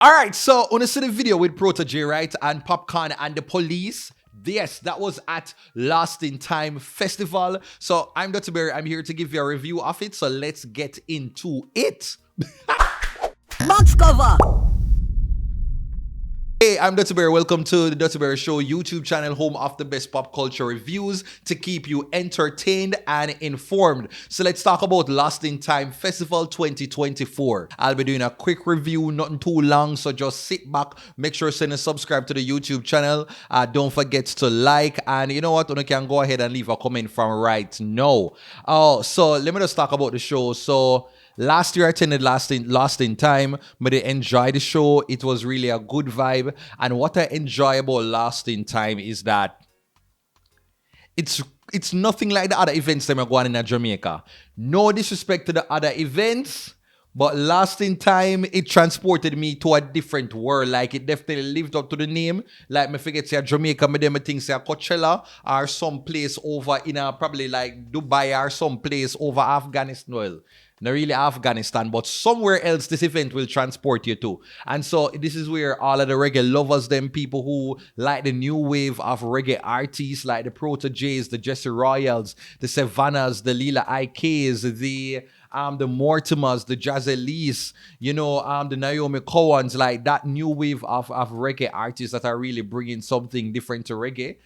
Alright, so on see the video with Protege, right? And Popcaan and the police. Yes, that was at Lost in Time Festival. So I'm Dutty Berry. I'm here to give you a review of it. So let's get into it. Box cover. Hey, I'm Dutty Berry. Welcome to the Dutty Berry Show YouTube channel, home of the best pop culture reviews to keep you entertained and informed. So let's talk about Lost in Time Festival 2024. I'll be doing a quick review, nothing too long, so just sit back, make sure to subscribe to the YouTube channel. Don't forget to like, and you know what? You can go ahead and leave a comment from right now. So let me just talk about the show. So last year I attended Lost in Time, but I enjoyed the show. It was really a good vibe. And what I enjoy about Lost in Time is that it's nothing like the other events that are going in Jamaica. No disrespect to the other events, but Lost in Time, it transported me to a different world. Like, it definitely lived up to the name. Like, me forget say Jamaica, me dem think say Coachella or some place over in probably like Dubai or some place over Afghanistan. Well, not really Afghanistan, but somewhere else this event will transport you to. And so this is where all of the reggae lovers, them people who like the new wave of reggae artists, like the Proteges, the Jesse Royals, the Savannahs, the Leela IKs, the Mortimers, the Jazzelis, you know, the Naomi Cowans, like that new wave of reggae artists that are really bringing something different to reggae.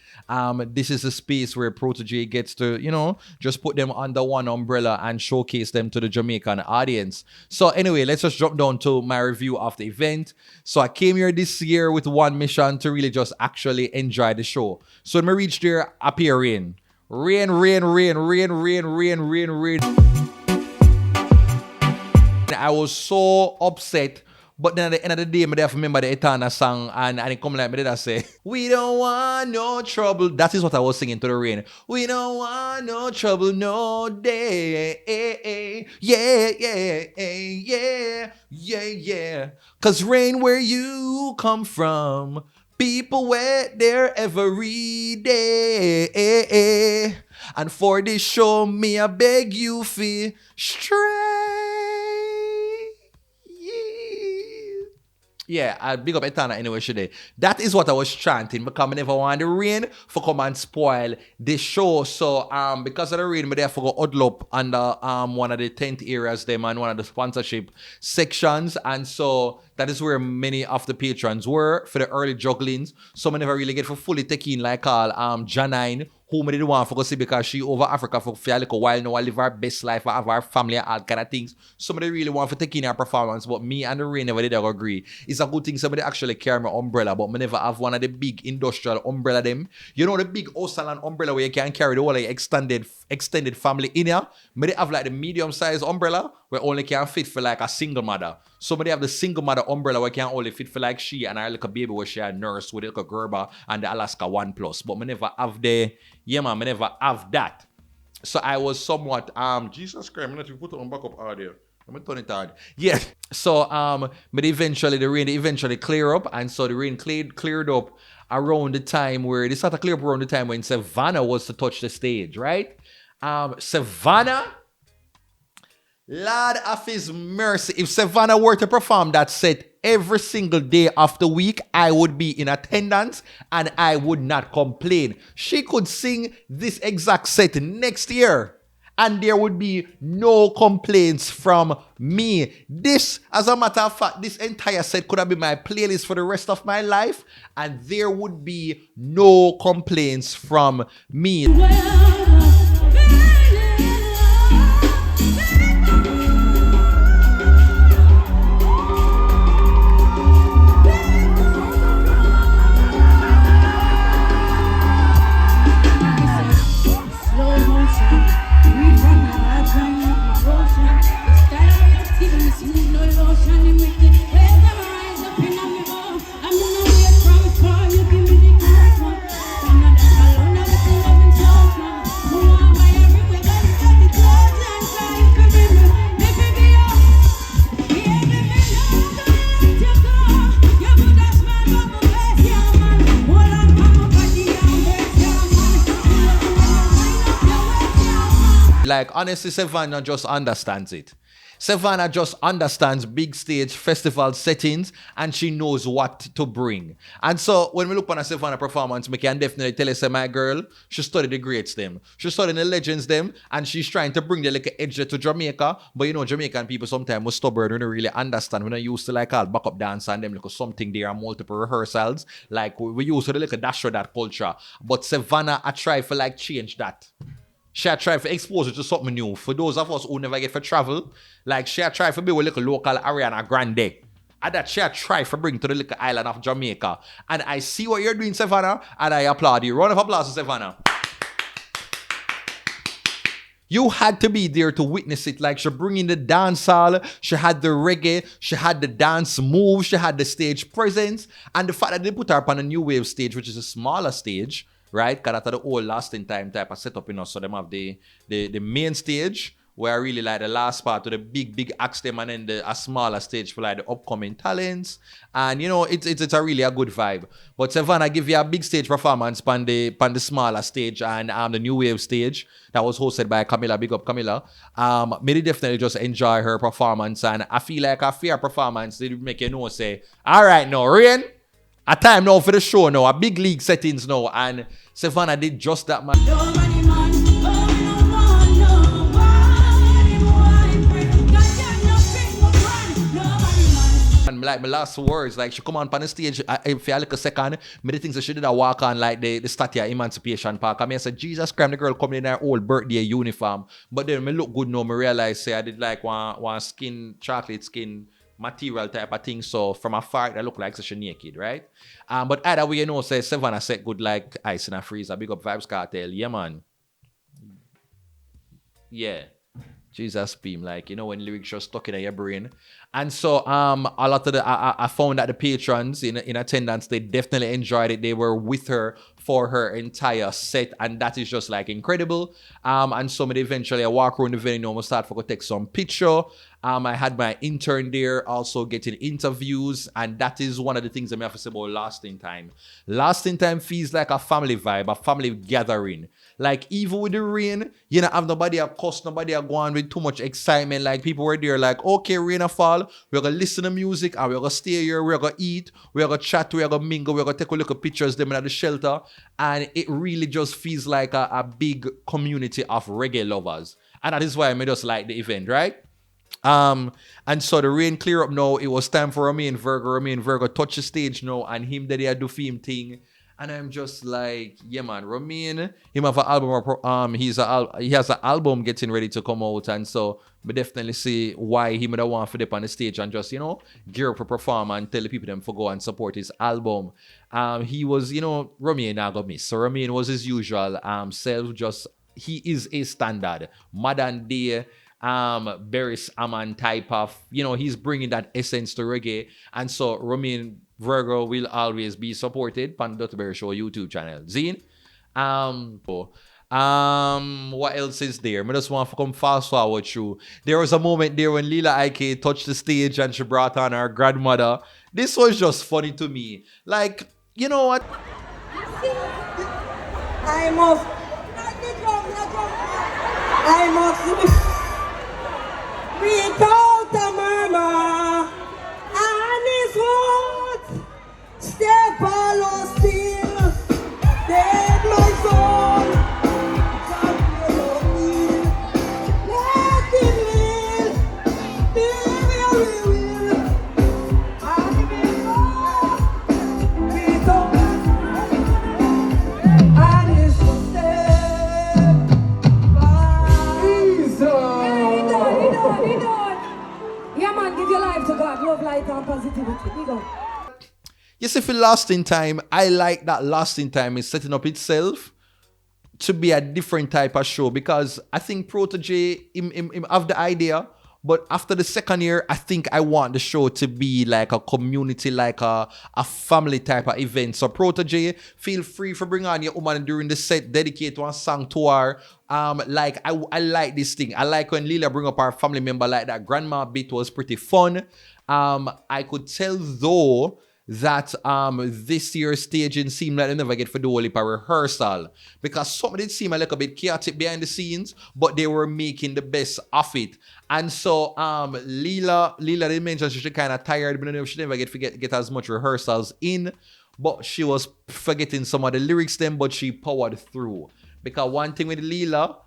This is a space where Protege gets to, you know, just put them under one umbrella and showcase them to the Jamaican audience. So anyway, let's just drop down to my review of the event. So I came here this year with one mission to really just actually enjoy the show. So when I reached there, appear rain. Rain. I was so upset, but then at the end of the day, I have to remember the Etana song, and it come like me did I say, we don't want no trouble. That is what I was singing to the rain. We don't want no trouble, no day. Yeah. Cause rain where you come from, people wet there every day. And for this show, me I beg you for straight. Yeah, I'll big up Etana anyway today. That is what I was chanting because I never want the rain for come and spoil the show. So because of the rain, I therefore go huddle up under one of the tent areas them and one of the sponsorship sections. And so that is where many of the patrons were for the early jugglings. Some never really get for fully taking like all Janine, whom I didn't want to go see because she over Africa for a little while now. I live our best life, I have our family and all kind of things. Somebody really want to take in her performance, but me and the rain never did agree. It's a good thing somebody actually carry my umbrella, but I never have one of the big industrial umbrella them. You know the big Osalan umbrella where you can carry the whole like extended family in here? I have like the medium size umbrella where only can fit for like a single mother. Somebody have the single mother umbrella where can only fit for like she and her little baby where she a nurse with a little Gerber and the Alaska 1+. But I never have I never have that. So I was somewhat Jesus Christ, I'm not even put it on backup audio. I'm gonna turn it on. Yeah. So but eventually the rain eventually clear up, and so the rain cleared up around the time where they started to clear up around the time when Savannah was to touch the stage, right? Savannah, Lord of His mercy. If Savannah were to perform that set every single day of the week, I would be in attendance and I would not complain. She could sing this exact set next year and there would be no complaints from me. This, as a matter of fact, this entire set could have been my playlist for the rest of my life and there would be no complaints from me. Like, honestly, Savannah just understands it. Savannah just understands big stage festival settings and she knows what to bring. And so when we look on a Savannah performance, we can definitely tell you, say, my girl, she studied the greats them. She studied the legends them, and she's trying to bring the like edge to Jamaica. But you know, Jamaican people sometimes were stubborn, we don't really understand. We don't used to like all backup dance and them like something there are multiple rehearsals. Like we used to like a dash of that culture. But Savannah, I try for like change that. She try to expose it to something new. For those of us who never get for travel, like she try to be with like a local Ariana Grande. And that she try to bring to the little island of Jamaica. And I see what you're doing, Savannah, and I applaud you. Round of applause to Savannah. You had to be there to witness it. Like she bringing the dance hall, she had the reggae, she had the dance move, she had the stage presence. And the fact that they put her up on a new wave stage, which is a smaller stage, right? Because that's the old lasting time type of setup, you know. So them have the main stage, where I really like the last part to the big acts them, and then a smaller stage for like the upcoming talents. And you know, it's a really a good vibe. But Savannah give you a big stage performance on the smaller stage and the new wave stage that was hosted by Camilla. Big up Camilla. Me definitely just enjoy her performance, and I feel like a fair performance did make you know say, all right now, Rain, a time now for the show now, a big league settings now, and Savannah did just that, man. And like my last words, like she come on the stage, if you look a second, many things that she did a walk on like the Statue of Emancipation Park. I mean, I said, Jesus Christ, the girl coming in her old birthday uniform. But then me look good now, me realize, say, I did like one chocolate skin material type of thing. So from afar, I look like such a naked, right? But either way, you know, say Savannah said good like ice in a freezer. Big up Vibes Cartel. Yeah, man. Yeah. Jesus beam, like, you know, when lyrics just stuck in your brain. And so a lot of the I found that the patrons in attendance, they definitely enjoyed it. They were with her for her entire set, and that is just like incredible. And so eventually I walk around the venue, I start to take some picture. I had my intern there also getting interviews, and that is one of the things I have to say about Lasting Time. Lasting Time feels like a family vibe, a family gathering. Like even with the rain, you know, have nobody a cuss, nobody a go on with too much excitement. Like people were there like, okay, rain a fall, we're gonna listen to music and we're gonna stay here, we're gonna eat, we're gonna chat, we're gonna mingle, we're gonna take a look at pictures them at the shelter. And it really just feels like a big community of reggae lovers. And that is why I made us like the event, right? And so the rain clear up now. It was time for Romain Virgo. Romain Virgo touch the stage now, and him that he do film thing. And I'm just like, yeah, man, Romain, him have an album. He has an album getting ready to come out, and so we definitely see why he would want to dip on the stage and just, you know, gear up to perform and tell the people them for go and support his album. He was, you know, Romain I got miss. So Romain was his usual self. Just he is a standard modern day. Beres Aman type of, you know, he's bringing that essence to reggae. And so Romain Virgo will always be supported on the Dutty Berry Show YouTube channel. Zine? What else is there? I just want to come fast forward through. There was a moment there when Leela IK touched the stage and she brought on her grandmother. This was just funny to me. Like, you know what? I must without a murmur, and his words step follow still. Dead my soul, let him live, live will. I will go without and his step He done. Yeah, man, give your life to God. Love, light, and positivity. He done. Yes, if it Lasting Time, I like that Lasting Time is setting up itself to be a different type of show, because I think Protege him have the idea, but after the second year, I think I want the show to be like a community, like a family type of event. So Protege, feel free for bring on your woman during the set, dedicate one song to her. Like I like this thing. I like when Leela bring up our family member like that. Grandma bit was pretty fun. I could tell though that this year's staging seemed like they never get for the whole heap of rehearsal, because some did seem a little bit chaotic behind the scenes, but they were making the best of it. And so Leela did mention she kind of tired, but she never get as much rehearsals in, but she was forgetting some of the lyrics then, but she powered through. Because one thing with Leela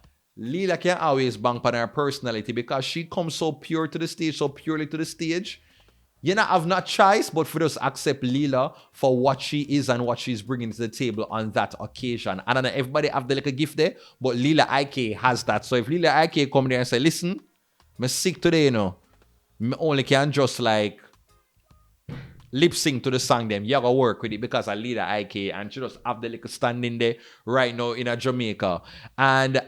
can always bank on her personality, because she comes so purely to the stage. You not have no choice but for just accept Leela for what she is and what she's bringing to the table on that occasion. And I know everybody have the little gift there, but Leela IK has that. So if Leela IK come there and say, listen, I'm sick today, you know, I only can just like lip sync to the song them. You gotta work with it because I Leela IK, and she just have the little standing there right now in a Jamaica. And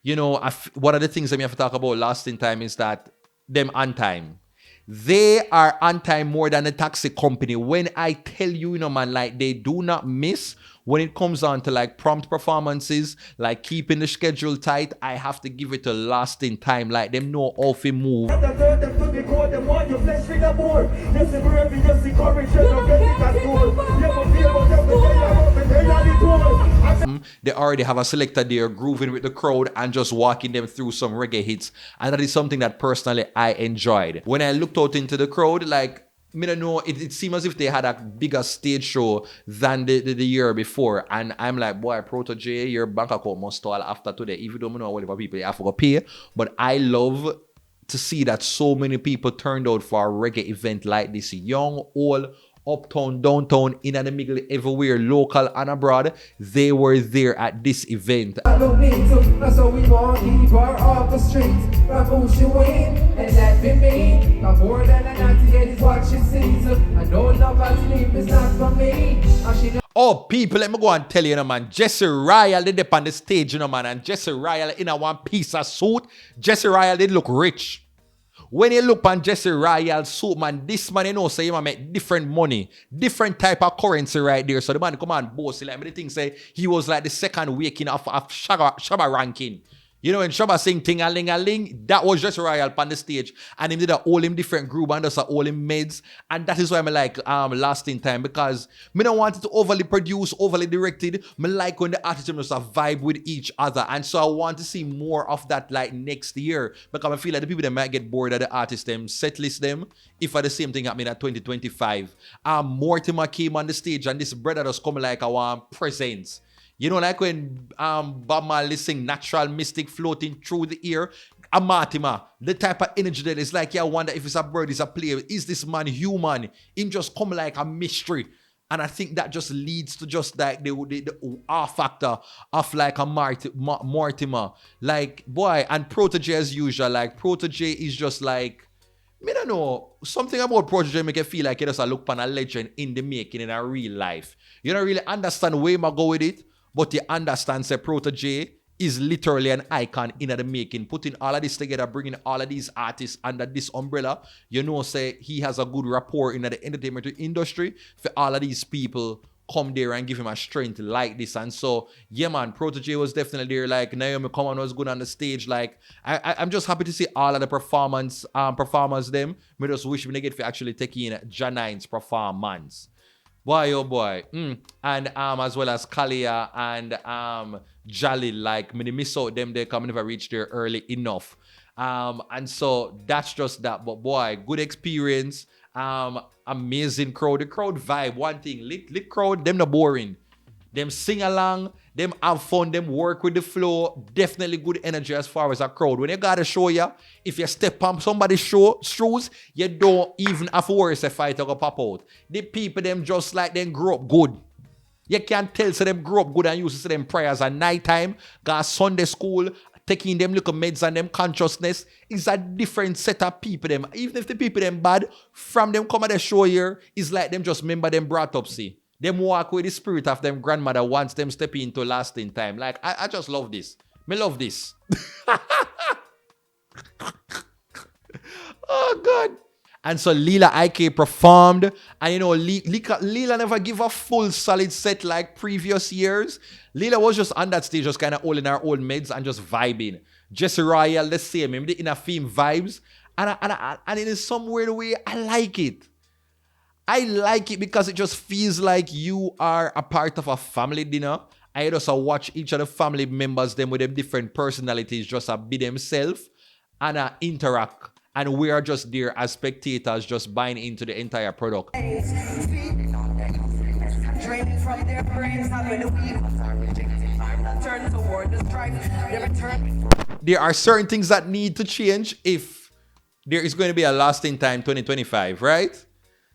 you know, one of the things that we have to talk about last in time is that them on time. They are on time more than a taxi company. When I tell you, you know, man, like they do not miss when it comes on to like prompt performances, like keeping the schedule tight. I have to give it a lasting time. Like them know how to move. They already have a selector there grooving with the crowd and just walking them through some reggae hits. And that is something that personally I enjoyed. When I looked out into the crowd, like, I don't know, it seemed as if they had a bigger stage show than the year before. And I'm like, boy, Protege, your bank account must stall after today. If you don't know whatever people you have to pay. But I love to see that so many people turned out for a reggae event like this. Young, old, uptown, downtown, in and the middle, everywhere, local and abroad, they were there at this event. And oh, people, let me go and tell you, you know, man, Jesse Ryle did up on the stage, you know, man, and Jesse Ryle in a one piece of suit. Jesse Ryle did look rich. When you look on Jesse Ryle's suit, man, this man, you know, say you make different money, different type of currency right there. So the man come on, boss, like me the thing say he was like the second waking of Shabba ranking. You know, when Shabba sing ting-a-ling-a-ling, that was just Royal on the stage. And he did a all him different group and just a all him meds. And that is why I like Last in Time, because me don't want it to overly produce, overly directed. Me like when the artists just vibe with each other. And so I want to see more of that like next year. Because I feel like the people that might get bored of the artists them, set list them, if the same thing happening at 2025. Mortimer came on the stage and this brother just come like a presents. You know, like when Bob Marley sing Natural Mystic floating through the air, a Mortimer, the type of energy that is like, yeah, I wonder if it's a bird, it's a player. Is this man human? Him just come like a mystery. And I think that just leads to just like the R factor of like a Mortimer. Like, boy, and Protege as usual. Like, Protege is just like, I don't know, something about Protege make you feel like you just look upon a legend in the making in a real life. You don't really understand where I go with it. But you understand, say, Protege is literally an icon in the making. Putting all of this together, bringing all of these artists under this umbrella, you know, say, he has a good rapport in the entertainment industry for all of these people come there and give him a strength like this. And so, yeah, man, Protege was definitely there. Like, Naomi Common was good on the stage. Like, I'm just happy to see all of the performers them. I just wish we get to actually take in Janine's performance. Boy, oh boy. And as well as Kalia and Jalil, like, me miss out them, they come never reach there early enough. And so that's just that. But boy, good experience. Amazing crowd. The crowd vibe, one thing. Lit crowd, them not boring. Them sing along, them have fun, them work with the flow. Definitely good energy as far as a crowd. When you got a show ya, if you step on somebody's shoes, you don't even have to worry if a fight will pop out. The people, them just like them grew up good. You can't tell so them grew up good and used to say them prayers at night time, got Sunday school, taking them little meds and them consciousness. Is a different set of people them. Even if the people them bad, from them come at the show here, it's like them just remember them brought up, see. Them walk with the spirit of them grandmother once them step into Last in Time. Like, I just love this. Me love this. Oh, God. And so Leela IK performed. And, you know, Leela never give a full solid set like previous years. Leela was just on that stage, just kind of holding her old meds and just vibing. Jesse Royale, the same. In a theme vibes. And in some weird way, I like it. I like it because it just feels like you are a part of a family dinner. I just watch each of the family members, them with them different personalities, just be themselves and interact. And we are just there as spectators, just buying into the entire product. Draining from their brains, turn toward the strife, there are certain things that need to change if there is going to be a lasting time 2025, right?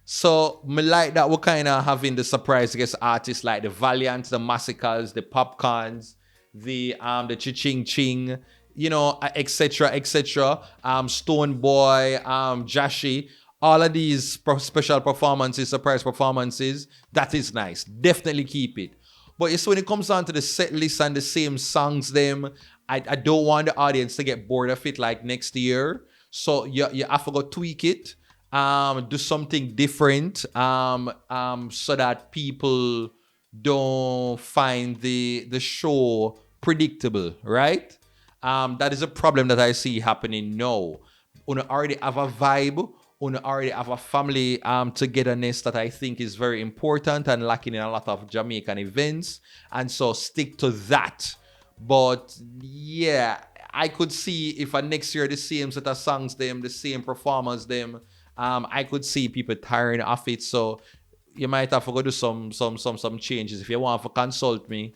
So me like that we're kind of having the surprise guest artists like the Valiants, the Massacres, the Popcaans, the Chiching Ching, you know, etc., etc. Stone Boy, Jashi. All of these special performances, surprise performances, that is nice. Definitely keep it. But it's when it comes down to the set list and the same songs, I don't want the audience to get bored of it like next year. So you have to go tweak it, do something different, so that people don't find the show predictable, right? That is a problem that I see happening now. You already have a vibe. We already have a family togetherness that I think is very important and lacking in a lot of Jamaican events. And so stick to that. But yeah, I could see if next year the same set of songs, the same performers, I could see people tiring of it. So you might have to go do some changes. If you want to consult me,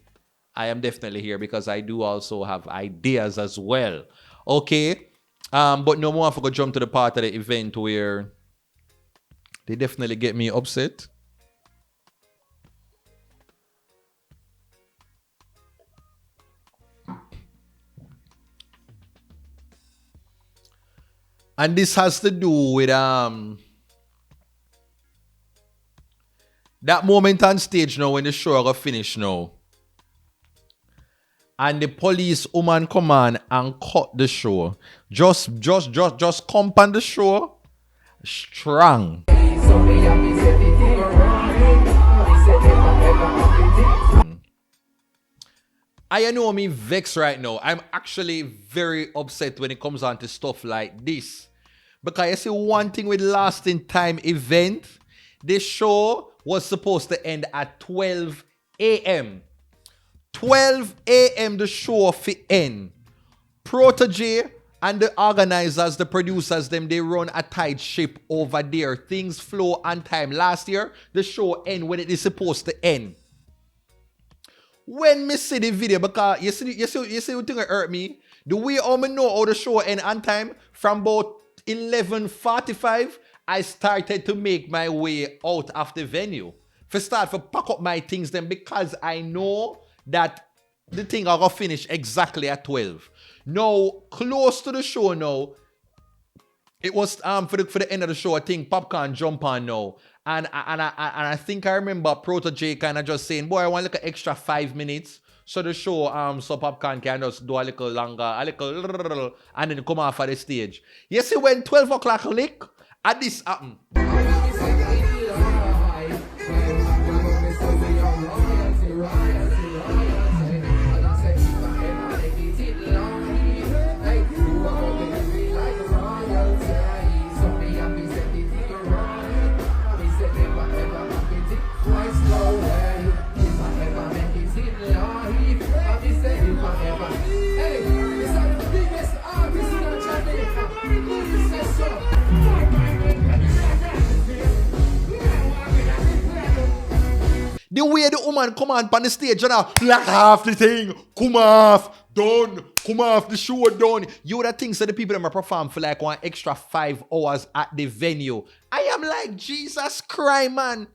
I am definitely here because I do also have ideas as well. Okay. But no more, I forgot to jump to the part of the event where they definitely get me upset. And this has to do with that moment on stage now when the show got finished now. And the police woman come on and cut the show. Just come on the show strong. I know me vexed right now. I'm actually very upset when it comes on to stuff like this. Because I see one thing with lasting time event, this show was supposed to end at 12 a.m. 12 a.m. the show fit end. Protege and the organizers, the producers, they run a tight ship over there. Things flow on time. Last year, the show end when it is supposed to end. When me see the video, because you see what thing that hurt me? The way I know how the show end on time, from about 11:45, I started to make my way out of the venue. For start, for pack up my things then because I know that the thing I got finish exactly at 12. Now, close to the show now, it was for the end of the show, I think Popcaan jump on now. And I think I remember Protege kind of just saying, boy, I want like an extra 5 minutes. So the show, so Popcaan can just do a little longer, and then come off of the stage. You see when 12 o'clock lick, at this happen. The way the woman come on the stage, you know, like half the thing, come off, done, come off, the show done. You would have think so the people that perform for like one extra 5 hours at the venue. I am like, Jesus Christ, man.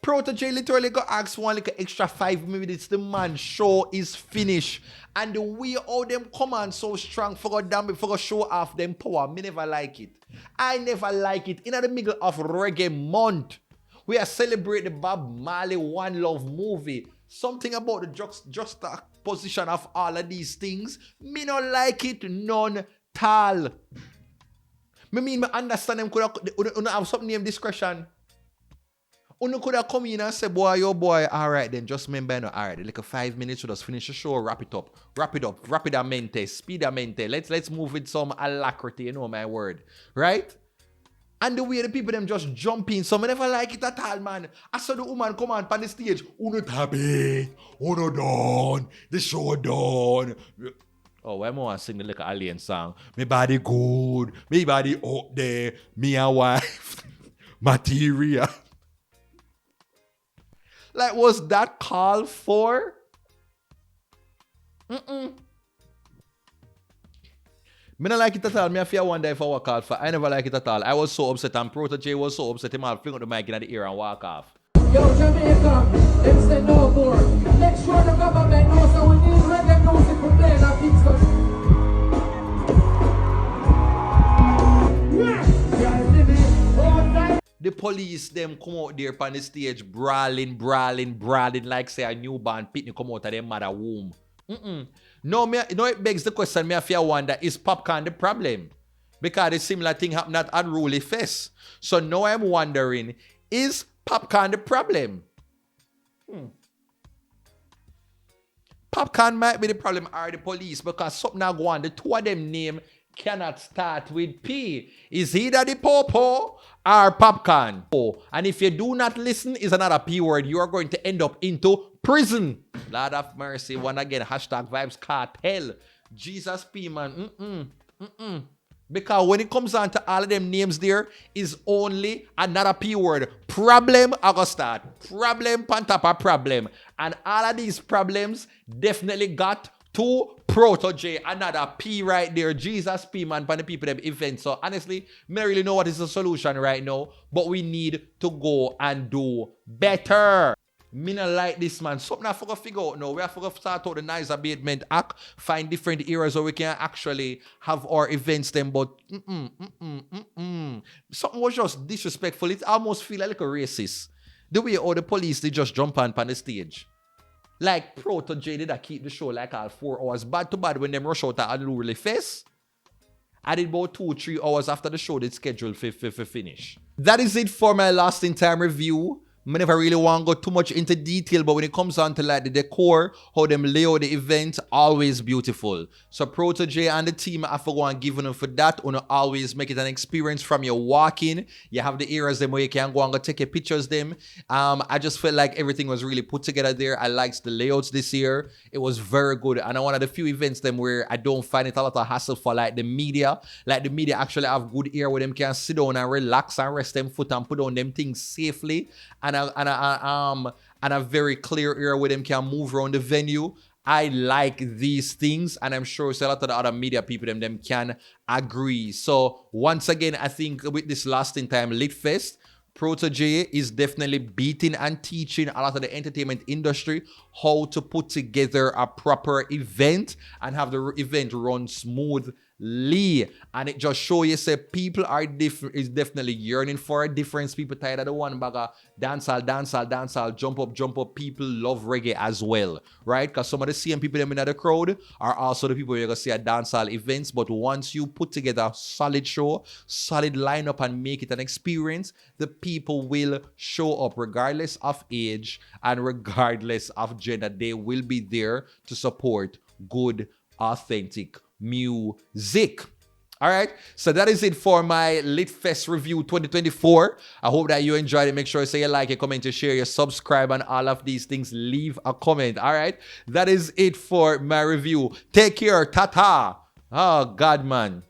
Protege literally got asked one like extra 5 minutes. The man show is finished. And the way all them come on so strong for God damn before show off them power. Me never like it. I never like it. In the middle of reggae month, we are celebrating the Bob Marley One Love movie. Something about the juxtaposition of all of these things. Me not like it none tal. Me understand them could have something named discretion. You could have come in and say, boy, yo boy, all right then, just remember, no, all right, like a 5 minutes, we just finish the show, wrap it up, rapidamente, speedamente. Let's move with some alacrity, you know my word, right? And the way the people them just jump in. So I never like it at all, man. I saw the woman come on the stage. Uno happy. Uno done. The show done. Oh, why more sing the little alien song? Me body good. Me body up there. Me and wife. Material. Like, was that called for? Me not like it at all. Me I wonder if I was called for. I never like it at all. I was so upset, and Protege was so upset. Him all fling out the mic in the ear and walk off. Yo, Jamaica, them say no more. Make sure the government knows that we need reggae music to play that things. The police them come out there on the stage brawling like say a newborn pitney come out of their mother womb. No, it begs the question, me I wonder, is Popcaan the problem? Because a similar thing happened at Unruly Fest. So now I'm wondering, is Popcaan the problem? Popcaan might be the problem or the police, because something now go on. The two of them name cannot start with P. Is either the Popo or Popcaan. Oh, and if you do not listen, is another P word. You are going to end up into prison. Lord of mercy. One again, hashtag vibes cartel. Jesus P, man. Because when it comes on to all of them names there, is only another P word. Problem, I go start. Problem, pantapa problem. And all of these problems definitely got to Protege, another P right there. Jesus P, man, for the people them event. So honestly, me really know what is the solution right now, but we need to go and do better. Me not like this, man. Something I forgot to figure out now. We have to start out the Noise Abatement Act, find different areas where we can actually have our events them, but something was just disrespectful. It almost feel like a racist. The way all the police, they just jump on the stage. Like Protege did I keep the show like all 4 hours. Bad to bad when them rush out at Unruly Fest. I did about 2-3 hours after the show did scheduled for finish. That is it for my last in time review. I never really want to go too much into detail, but when it comes down to like the decor, how them lay out the event, always beautiful. So Protege and the team, I forgot and giving them for that. You know, always make it an experience from your walk-in. You have the areas them where you can go and go take your pictures them. I just felt like everything was really put together there. I liked the layouts this year. It was very good. And one of the few events them where I don't find it a lot of hassle for like the media. Like the media actually have good air where them can sit down and relax and rest them foot and put on them things safely. And a very clear area where them can move around the venue. I like these things, and I'm sure a lot of the other media people them can agree. So once again, I think with this last in time Lit Fest, Protege is definitely beating and teaching a lot of the entertainment industry how to put together a proper event and have the event run smoothly. And it just shows you say people are different, is definitely yearning for a difference. People tired of the one bagger dancehall, jump up. People love reggae as well, right? Because some of the same people in the crowd are also the people you're gonna see at dancehall events. But once you put together a solid show, solid lineup, and make it an experience, the people will show up regardless of age and regardless of gender. They will be there to support good, authentic music. All right, so that is it for my Lit Fest review 2024. I hope that you enjoyed it. Make sure you say you like, you comment, you share, you subscribe, and all of these things. Leave a comment. All right, that is it for my review. Take care. Ta-ta. Oh God, man.